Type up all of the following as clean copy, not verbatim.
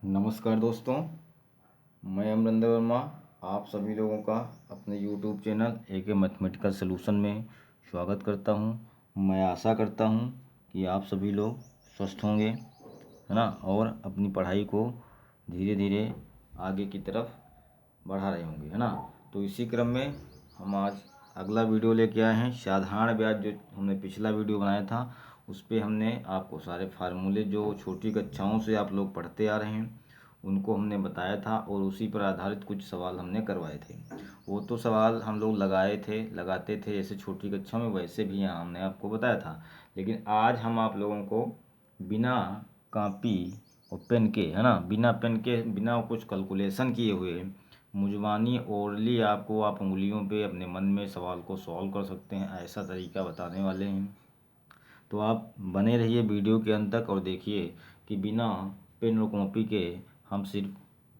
नमस्कार दोस्तों, मैं अमरिंदर वर्मा आप सभी लोगों का अपने YouTube channel A K mathematical solution में स्वागत करता हूं। मैं आशा करता हूं कि आप सभी लोग स्वस्थ होंगे, है ना, और अपनी पढ़ाई को धीरे धीरे आगे की तरफ बढ़ा रहे होंगे, है ना। तो इसी क्रम में हम आज अगला वीडियो लेके आए हैं। साधारण ब्याज जो हमने पिछला वीडियो बनाया था उस पर हमने आपको सारे फार्मूले जो छोटी कक्षाओं से आप लोग पढ़ते आ रहे हैं उनको हमने बताया था और उसी पर आधारित कुछ सवाल हमने करवाए थे। वो तो सवाल हम लोग लगाते थे जैसे छोटी कक्षा में, वैसे भी यहाँ हमने आपको बताया था। लेकिन आज हम आप लोगों को बिना कॉपी और पेन के, है ना, बिना पेन के, बिना कुछ कैलकुलेशन किए हुए मुजबानी ओरली आपको आप उंगलियों पे अपने मन में सवाल को सॉल्व कर सकते हैं, ऐसा तरीका बताने वाले हैं। तो आप बने रहिए वीडियो के अंत तक और देखिए कि बिना पेन और कॉपी के हम सिर्फ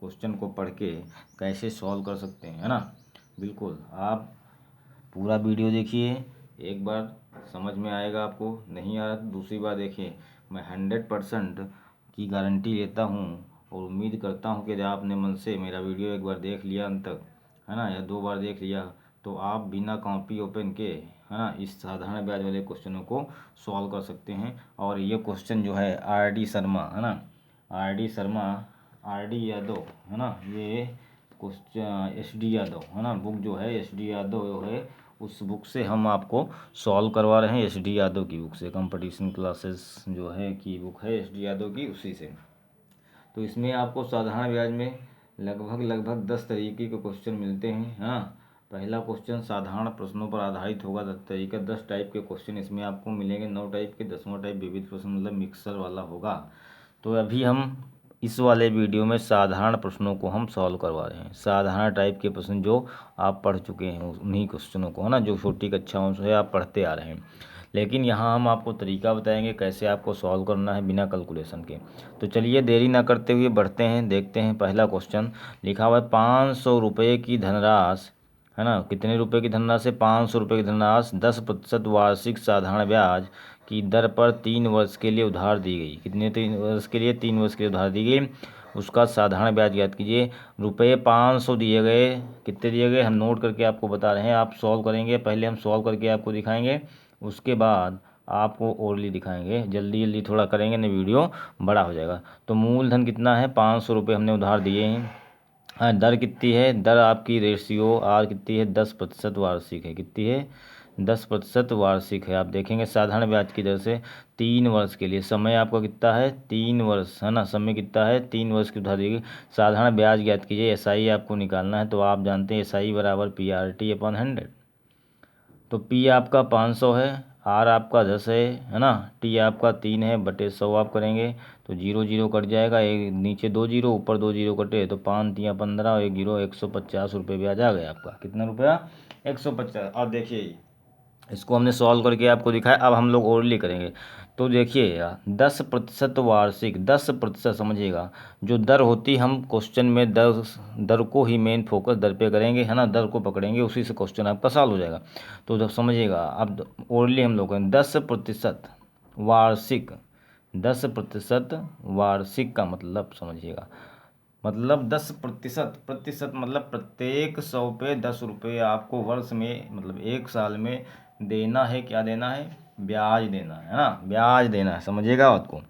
क्वेश्चन को पढ़ के कैसे सॉल्व कर सकते हैं, है ना। बिल्कुल आप पूरा वीडियो देखिए, एक बार समझ में आएगा, आपको नहीं आ रहा तो दूसरी बार देखिए। मैं 100% की गारंटी लेता हूँ और उम्मीद करता हूँ कि आपने मन से मेरा वीडियो एक बार देख लिया अंत तक, है ना, या 2 बार देख लिया, तो आप बिना कॉपी और पेन के, है ना, इस साधारण ब्याज वाले क्वेश्चनों को सॉल्व कर सकते हैं। और ये क्वेश्चन जो है R D शर्मा, है ना, R D Sharma, R D Yadav, है ना, ये क्वेश्चन SD यादव, है ना, बुक जो है SD यादव जो है उस बुक से हम आपको सॉल्व करवा रहे हैं। SD यादव की बुक से, कंपटीशन क्लासेस जो है की बुक है SD यादव की, उसी से। तो इसमें आपको साधारण ब्याज में लगभग 10 तरीके के क्वेश्चन मिलते हैं। हाँ, पहला क्वेश्चन साधारण प्रश्नों पर आधारित होगा। 10 टाइप के क्वेश्चन इसमें आपको मिलेंगे, 9 टाइप के। 10वां टाइप विविध प्रश्न मतलब मिक्सर वाला होगा। तो अभी हम इस वाले वीडियो में साधारण प्रश्नों को हम सॉल्व करवा रहे हैं। साधारण टाइप के प्रश्न जो आप पढ़ चुके हैं उन्हीं क्वेश्चनों को, है ना, जो छोटी कक्षाओं से आप पढ़ते आ रहे हैं। लेकिन यहाँ हम आपको तरीका बताएंगे कैसे आपको सॉल्व करना है बिना कैलकुलेशन के। तो चलिए देरी ना करते हुए बढ़ते हैं, देखते हैं। पहला क्वेश्चन लिखा हुआ है 500 रुपये की धनराशि, है ना, कितने रुपए की धनराशि? 500 रुपये की धनराशि 10% वार्षिक साधारण ब्याज की दर पर 3 वर्ष के लिए उधार दी गई। कितने 3 वर्ष के लिए? 3 वर्ष के लिए उधार दी गई। उसका साधारण ब्याज ज्ञात कीजिए। रुपये 500 दिए गए, कितने दिए गए हम नोट करके आपको बता रहे हैं। आप सॉल्व करेंगे, पहले हम सॉल्व करके आपको दिखाएंगे, उसके बाद आपको ओरली दिखाएंगे। जल्दी जल्दी थोड़ा करेंगे ना, वीडियो बड़ा हो जाएगा। तो मूलधन कितना है? 500 रुपये हमने उधार दिए हैं। हाँ, दर कितनी है? दर आपकी रेशियो आर कितनी है? 10% वार्षिक है। कितनी है? 10% वार्षिक है। आप देखेंगे साधारण ब्याज की दर से 3 वर्ष के लिए। समय आपका कितना है? 3 वर्ष, है ना। समय कितना है? 3 वर्ष की उधार देगी। साधारण ब्याज ज्ञात कीजिए। SI आपको निकालना है, तो आप जानते हैं SI बराबर PRT/100। तो P आपका 500 है, R आपका 10 है ना, T आपका 3 है, बटे 100 आप करेंगे तो 0 0 कट जाएगा। एक नीचे 2 0, ऊपर 2 0 कटे तो 5 3 15 और 1 0, 150 रुपये ब्याज आ गया आपका। कितना रुपया? 150। अब देखिए इसको हमने सॉल्व करके आपको दिखाया। अब हम लोग ओरली करेंगे। तो देखिए 10% वार्षिक, 10% समझिएगा। जो दर होती, हम क्वेश्चन में दर दर को ही मेन फोकस दर पे करेंगे, है ना, दर को पकड़ेंगे, उसी से क्वेश्चन आपका सॉल्व हो जाएगा। तो जब समझिएगा, अब ओरली हम लोग करें। 10% वार्षिक, 10% वार्षिक का मतलब समझिएगा, मतलब 10%, प्रतिशत मतलब प्रत्येक 100 पे 10 रुपये आपको वर्ष में, मतलब एक साल में देना है। क्या देना है? ब्याज देना है ना, ब्याज देना है। समझिएगा बात को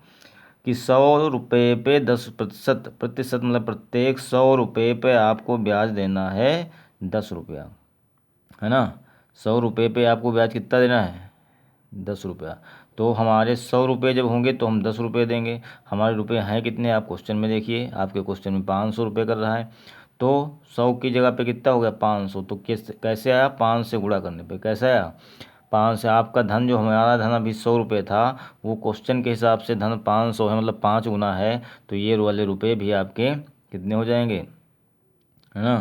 कि 100 रुपये पे 10%, प्रतिशत मतलब प्रत्येक 100 रुपये पे आपको ब्याज देना है 10 रुपया, है ना। 100 रुपये पे आपको ब्याज कितना देना है? 10 रुपया। तो हमारे 100 रुपये जब होंगे तो हम 10 रुपये देंगे। हमारे रुपये हैं कितने? आप क्वेश्चन में देखिए, आपके क्वेश्चन में 500 रुपये कर रहा है। तो 100 की जगह पे कितना हो गया? 500। तो कैसे आया? 5 से गुणा करने पे कैसे आया? 5 से। आपका धन, जो हमारा धन अभी 100 रुपये था, वो क्वेश्चन के हिसाब से धन 500 है, मतलब 5 गुना है। तो ये वाले रुपये भी आपके कितने हो जाएंगे, है ना,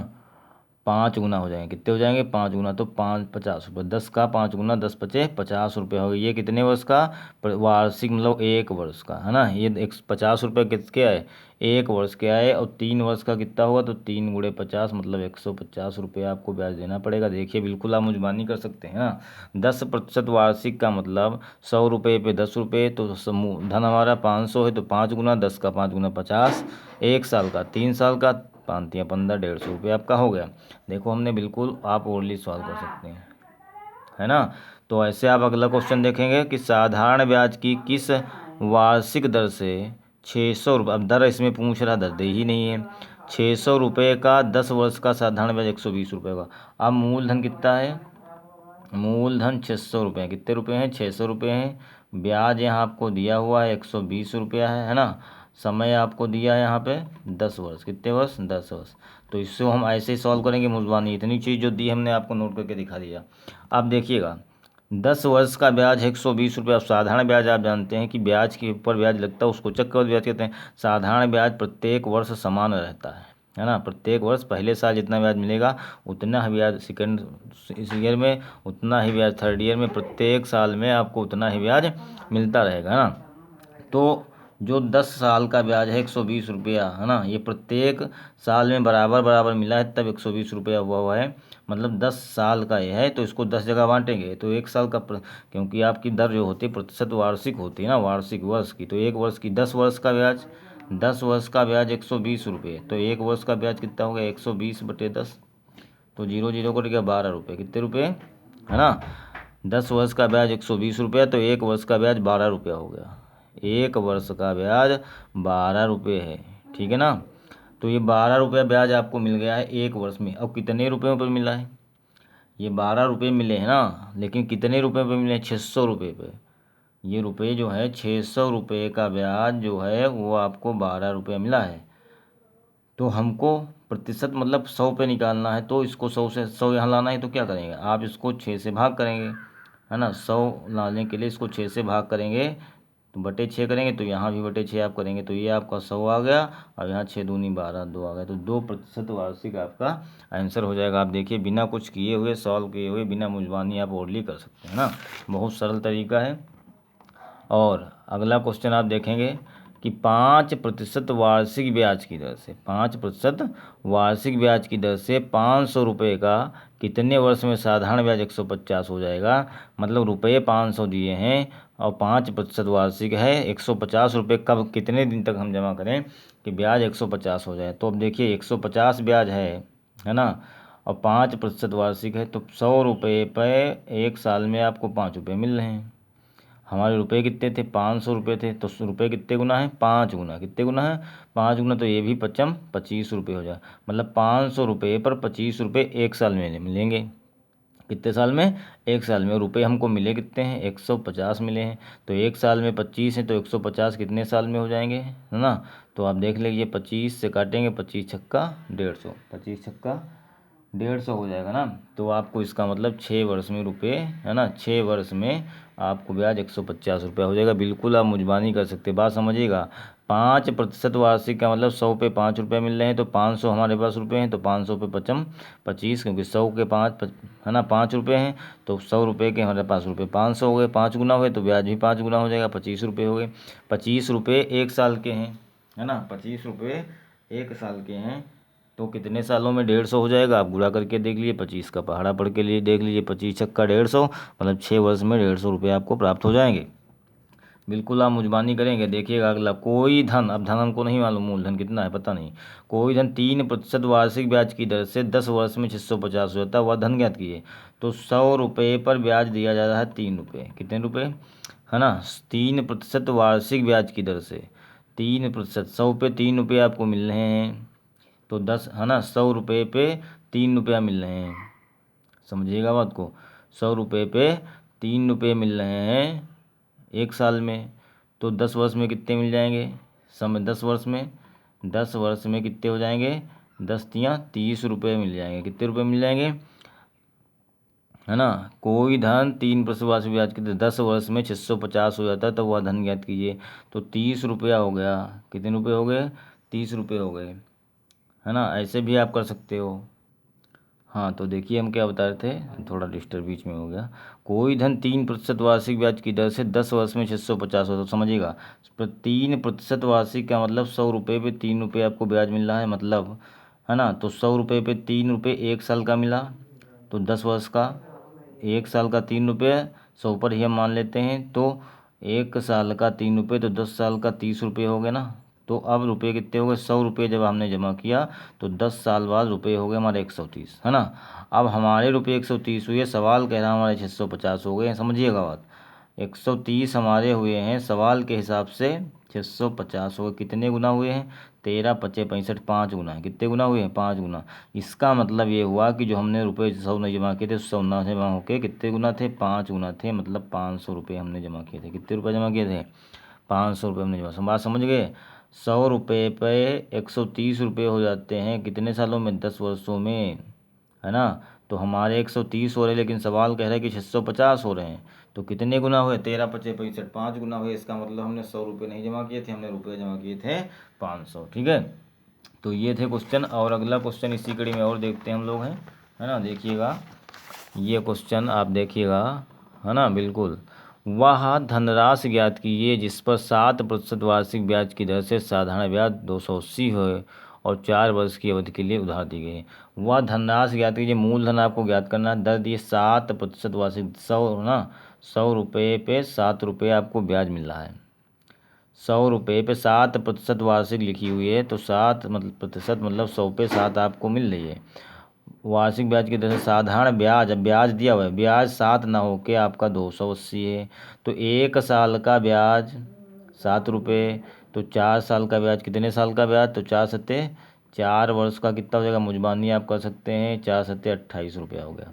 5 गुना हो जाएंगे। कितने हो जाएंगे? 5 गुना, तो 5 50 रुपये। 10 का 5 गुना 10 पचे 50 रुपये हो गए। ये कितने वर्ष का? वार्षिक मतलब 1 वर्ष का, है ना। ये 50 रुपये किसके आए? 1 वर्ष के आए। और 3 वर्ष का कितना हुआ? तो 3 × 50 मतलब 150 रुपये आपको ब्याज देना पड़ेगा। देखिए बिल्कुल आप मुजबानी कर सकते हैं ना। 10% वार्षिक का मतलब 100 रुपये पे 10 रुपये, तो समूह धन हमारा 500 है, तो 5 गुना 10 का 5 गुना 50, 1 साल का, 3 साल का, 5 या 15, 150 रुपये आपका हो गया। देखो हमने बिल्कुल आप ओरली सॉल्व कर सकते हैं, है ना। तो ऐसे आप अगला क्वेश्चन देखेंगे कि साधारण ब्याज की किस वार्षिक दर से 600 रुपये, अब दर इसमें पूछ रहा, दर दे ही नहीं है। 600 रुपये का 10 वर्ष का साधारण ब्याज 120 रुपये का। अब मूलधन कितना है? मूलधन 600 रुपये। कितने रुपये हैं? 600 रुपये हैं। ब्याज यहाँ आपको दिया हुआ है 120 रुपया है ना। समय आपको दिया है यहाँ पे 10 वर्ष। कितने वर्ष? 10 वर्ष। तो इससे हम ऐसे ही सॉल्व करेंगे मुजबानी। इतनी चीज़ जो दी हमने आपको नोट करके दिखा दिया। अब देखिएगा 10 वर्ष का ब्याज 120 रुपये। अब साधारण ब्याज आप जानते हैं कि ब्याज के ऊपर ब्याज लगता है उसको चक्रवृद्धि ब्याज कहते हैं। साधारण ब्याज प्रत्येक वर्ष समान रहता है ना। प्रत्येक वर्ष पहले साल जितना ब्याज मिलेगा उतना ही ब्याज सेकेंड इस ईयर में, उतना ही ब्याज थर्ड ईयर में, प्रत्येक साल में आपको उतना ही ब्याज मिलता रहेगा ना। तो जो 10 साल का ब्याज है 120 रुपया, है ना, ये प्रत्येक साल में बराबर बराबर मिला है तब 120 रुपया हुआ है। मतलब 10 साल का ये है, तो इसको 10 जगह बांटेंगे तो 1 साल का क्योंकि आपकी दर जो होती है प्रतिशत वार्षिक होती है ना, वार्षिक वर्ष की, तो 1 वर्ष की 10 वर्ष का ब्याज, 10 वर्ष का ब्याज 120 रुपये, तो 1 वर्ष का ब्याज कितना हो गया? 120/10, तो 0 0 कट गया 12 रुपये। कितने रुपये, है ना। 10 वर्ष का ब्याज 120 रुपया, तो 1 वर्ष का ब्याज 12 रुपया हो गया। 1 वर्ष का ब्याज 12 रुपये है, ठीक है ना। तो ये 12 रुपया ब्याज आपको मिल गया है 1 वर्ष में। अब कितने रुपयों पर मिला है? ये 12 रुपये मिले हैं ना, लेकिन कितने रुपये पे मिले हैं? 600 रुपये पे। ये रुपये जो है 600 रुपये का ब्याज जो है वो आपको 12 रुपया मिला है। तो हमको प्रतिशत मतलब 100 पे निकालना है, तो इसको 100 से 100 यहाँ लाना है, तो क्या करेंगे आप? इसको 6 से भाग करेंगे, है ना। 100 लाने के लिए इसको 6 से भाग करेंगे, तो बटे 6 करेंगे, तो यहाँ भी बटे 6 आप करेंगे, तो ये आपका 100 आ गया। और यहाँ 6 दूनी 12, 2 आ गया, तो 2% वार्षिक आपका आंसर हो जाएगा। आप देखिए बिना कुछ किए हुए, सॉल्व किए हुए, बिना मुजबानी आप ओरली कर सकते हैं ना। बहुत सरल तरीका है। और अगला क्वेश्चन आप देखेंगे कि 5% वार्षिक ब्याज की दर से, 5% वार्षिक ब्याज की दर से 500 रुपये का कितने वर्ष में साधारण ब्याज 150 हो जाएगा। मतलब रुपये 500 दिए हैं और 5% वार्षिक है, 150 रुपये कब कितने दिन तक हम जमा करें कि ब्याज 150 हो जाए। तो अब देखिए 150 ब्याज है ना, और 5% वार्षिक है, तो 100 रुपये पर 1 साल में आपको 5 रुपये मिल रहे हैं। हमारे रुपए कितने थे? 500 रुपये थे, तो रुपये कितने गुना है? 5 गुना। कितने गुना है? 5 गुना, तो ये भी 25 रुपये हो जाए। मतलब 500 रुपये पर 25 रुपये 1 साल में मिलेंगे। कितने साल में? 1 साल में। रुपये हमको मिले कितने हैं? 150 मिले हैं। तो 1 साल में 25 है, तो 150 कितने साल में हो जाएंगे, है ना। तो आप देख लीजिए 25 से काटेंगे, 25 छक्का 150, 25 छक्का 150 हो जाएगा ना। तो आपको इसका मतलब 6 वर्ष में रुपये, है ना, 6 वर्ष में आपको ब्याज 150 रुपया हो जाएगा। बिल्कुल आप मुजबानी कर सकते, बात समझिएगा। 5% वार्षिक का मतलब 100 पे 5 रुपये मिल रहे हैं, तो 500 हमारे पास रुपये हैं, तो 500 पे 25, क्योंकि 100 के 5 है ना 5 रुपये हैं, तो 100 रुपये के हमारे पास रुपये 500 हो गए, 5 गुना हुए, तो ब्याज भी 5 गुना हो जाएगा, 25 रुपये हो गए। 25 रुपये 1 साल के हैं, है ना, 25 रुपये 1 साल के हैं, तो कितने सालों में 150 हो जाएगा? आप गुणा करके देख लीजिए, 25 का पहाड़ा पढ़ के लिए देख लीजिए, 25 छक्का 150, मतलब 6 वर्ष में 150 रुपये आपको प्राप्त हो जाएंगे। बिल्कुल आप मुजबानी करेंगे। देखिएगा अगला, कोई धन, अब धन हमको नहीं मालूम मूलधन कितना है पता नहीं, कोई धन 3% वार्षिक ब्याज की दर से 10 वर्ष में 650 हो जाता है, वह धन ज्ञात कीजिए। तो 100 रुपये पर ब्याज दिया जा रहा है 3 रुपये। कितने रुपये, है ना, 3% वार्षिक ब्याज की दर से 3%, 100 पे 3 रुपये आपको मिल रहे हैं, तो 10, है ना, 100 रुपये पे 3 रुपया मिल रहे हैं। समझिएगा बात को, 100 रुपये पे 3 रुपये मिल रहे हैं 1 साल में, तो 10 वर्ष में कितने मिल जाएंगे? समय 10 वर्ष में, 10 वर्ष में कितने हो जाएंगे? 10 तियाँ 30 रुपये मिल जाएंगे। कितने रुपये मिल जाएंगे, है ना। कोई धन 3% वार्षिक ब्याज के 10 वर्ष में 650 हो जाता है, तो वह धन ज्ञात कीजिए। तो 30 रुपया हो गया। कितने रुपये हो गए? 30 रुपये हो गए, है ना। ऐसे भी आप कर सकते हो। हाँ, तो देखिए हम क्या बता रहे थे, थोड़ा डिस्टर्ब बीच में हो गया। कोई धन 3% वार्षिक ब्याज की दर से 10 वर्ष में 650 हो, तो समझिएगा 3% वार्षिक का मतलब 100 रुपये पे 3 रुपये आपको ब्याज मिल रहा है, मतलब है ना। तो 100 रुपये पे 3 रुपये 1 साल का मिला, तो 10 वर्ष का 1 साल का 3 रुपये, 100 पर ही हम मान लेते हैं। तो 1 साल का 3 रुपये, तो 10 साल का 30 रुपये हो गए ना। तो अब रुपये कितने हो गए, 100 रुपये जब हमने जमा किया तो 10 साल बाद रुपये हो गए हमारे 130, है ना। अब हमारे रुपये 130 हुए, सवाल कह रहा है हमारे 650 हो गए हैं, समझिएगा बात। 130 हमारे हुए हैं, सवाल के हिसाब से 650 हो गए। कितने गुना हुए हैं, 13 पचे 65, 5 गुना है। कितने गुना हुए हैं, 5 गुना। इसका मतलब ये हुआ कि जो हमने रुपये 100 नहीं जमा किए थे, 100 ना जमा होके कितने गुना थे, 5 गुना थे, मतलब 500 रुपये हमने जमा किए थे। कितने रुपये जमा किए थे, 500 रुपये हमने जमा। बात समझ गए। 100 रुपये पे 130 रुपये हो जाते हैं कितने सालों में, 10 वर्षों में, है ना। तो हमारे 130 हो रहे हैं, लेकिन सवाल कह रहा है कि 650 हो रहे हैं। तो कितने गुना हुए, 13 पचे 65, 5 गुना हुए। इसका मतलब हमने 100 रुपये नहीं जमा किए थे, हमने रुपये जमा किए थे 500। ठीक है, तो ये थे क्वेश्चन। और अगला क्वेश्चन इसी कड़ी में और देखते हैं हम लोग हैं, है ना। देखिएगा ये क्वेश्चन आप देखिएगा, है ना, बिल्कुल। वह धनराशि ज्ञात कीजिए जिस पर 7% वार्षिक ब्याज की दर से साधारण ब्याज 280 हो और 4 वर्ष की अवधि के लिए उधार दी गई है। वह धनराशि ज्ञात कीजिए, मूलधन आपको ज्ञात करना है, दर दी 7% वार्षिक, 100 ना, 100 रुपये पे 7 रुपये आपको ब्याज मिल रहा है। 100 रुपये पे 7% वार्षिक लिखी हुई है, तो 7 मतलब प्रतिशत, मतलब 100 पे 7 आपको मिल रही है वार्षिक ब्याज की दर से। साधारण ब्याज, अब ब्याज दिया हुआ है, ब्याज 7 ना होके आपका 280 है। तो 1 साल का ब्याज 7 रुपये, तो 4 साल का ब्याज, कितने साल का ब्याज, तो 4 सत्ते 4 वर्ष का कितना हो जाएगा, मुजबानी आप कर सकते हैं, 4 सत्ते 28 रुपया हो गया,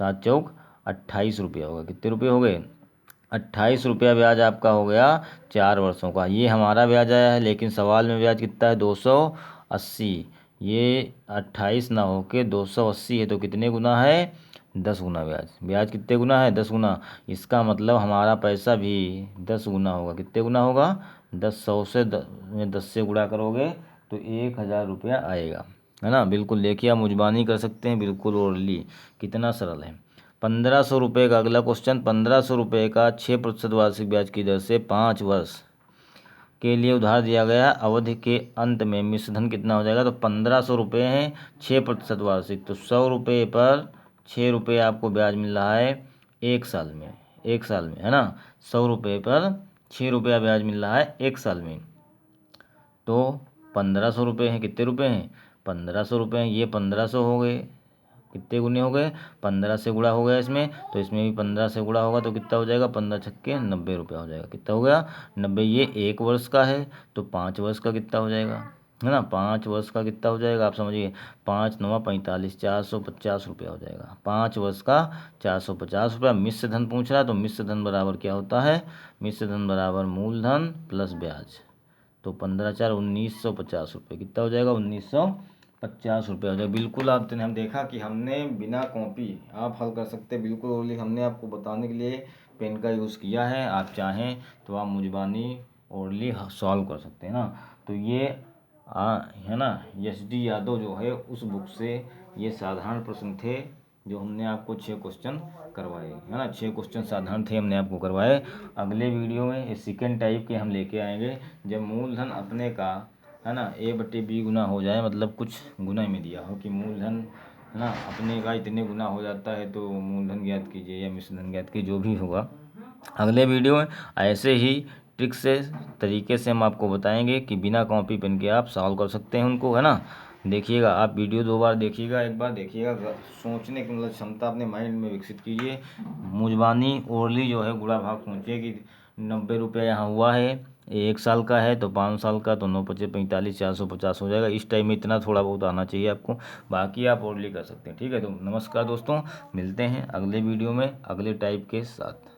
7 चौक 28 रुपया हो गया। कितने रुपये हो गए, 28 रुपया ब्याज आपका हो गया 4 वर्षों का। ये हमारा ब्याज आया है, लेकिन सवाल में ब्याज कितना है, 280। ये 28 ना होके 280 है, तो कितने गुना है, 10 गुना ब्याज। ब्याज कितने गुना है, 10 गुना। इसका मतलब हमारा पैसा भी 10 गुना होगा। कितने गुना होगा, 10, 100 से 10 से गुणा करोगे तो 1000 रुपया आएगा, है ना। बिल्कुल देखिए, आप मुजबानी कर सकते हैं, बिल्कुल ओरली, कितना सरल है। 1500 रुपये का अगला क्वेश्चन, 1500 रुपये का 6% वार्षिक ब्याज की दर से 5 वर्ष के लिए उधार दिया गया। अवधि के अंत में मिश्र धन कितना हो जाएगा, तो 1500 रुपये हैं, 6% वार्षिक, तो 100 रुपये पर 6 रुपये आपको ब्याज मिल रहा है 1 साल में, 1 साल में, है ना। 100 रुपये पर 6 रुपया ब्याज मिल रहा है 1 साल में। तो 1500 रुपये हैं, कितने रुपये हैं, 1500 रुपये हैं। ये 1500 हो गए, कितने गुने हो गए, 15 से गुणा हो गया इसमें, तो इसमें भी 15 से गुणा होगा, तो कितना हो जाएगा, 15 छक्के 90 रुपया हो जाएगा। कितना हो गया, 90। ये 1 वर्ष का है, तो 5 वर्ष का कितना हो जाएगा, है ना। 5 वर्ष का कितना हो जाएगा, आप समझिए, 5 9 45, 450 रुपया हो जाएगा। 5 वर्ष का 450 रुपया। मिश्र धन पूछ रहा है, तो मिश्र धन बराबर क्या होता है, मिश्र धन बराबर मूलधन प्लस ब्याज। तो 15 4 1950 रुपये, कितना हो जाएगा, 1950 रुपये हो जाएगा। बिल्कुल आपने, हम देखा कि हमने बिना कॉपी आप हल कर सकते हैं, बिल्कुल ओरली। हमने आपको बताने के लिए पेन का यूज़ किया है, आप चाहें तो आप मुजबानी ओरली सॉल्व कर सकते हैं ना। तो ये है ना, SD यादव जो है उस बुक से ये साधारण प्रश्न थे जो हमने आपको 6 क्वेश्चन करवाए, है ना। 6 क्वेश्चन साधारण थे, हमने आपको करवाए। अगले वीडियो में ये सेकेंड टाइप के हम लेके आएंगे, जब मूलधन अपने का, है ना, A/B गुना हो जाए, मतलब कुछ गुना में दिया हो कि मूलधन, है ना, अपने का इतने गुना हो जाता है, तो मूलधन ज्ञात कीजिए या मिश्र धन ज्ञात कीजिए, जो भी होगा अगले वीडियो में ऐसे ही ट्रिक से, तरीके से हम आपको बताएंगे कि बिना कॉपी पेन के आप सॉल्व कर सकते हैं उनको, है ना। देखिएगा, आप वीडियो 2 बार देखिएगा, एक बार देखिएगा, सोचने की मतलब क्षमता अपने माइंड में विकसित कीजिए। मुजबानी ओरली जो है गुणा भाग सोचिए कि 90 रुपया यहाँ हुआ है, 1 साल का है, तो 5 साल का, तो 9 पचे 45, 450 हो जाएगा। इस टाइम में इतना थोड़ा बहुत आना चाहिए आपको, बाकी आप ओरली कर सकते हैं। ठीक है, तो नमस्कार दोस्तों, मिलते हैं अगले वीडियो में अगले टाइप के साथ।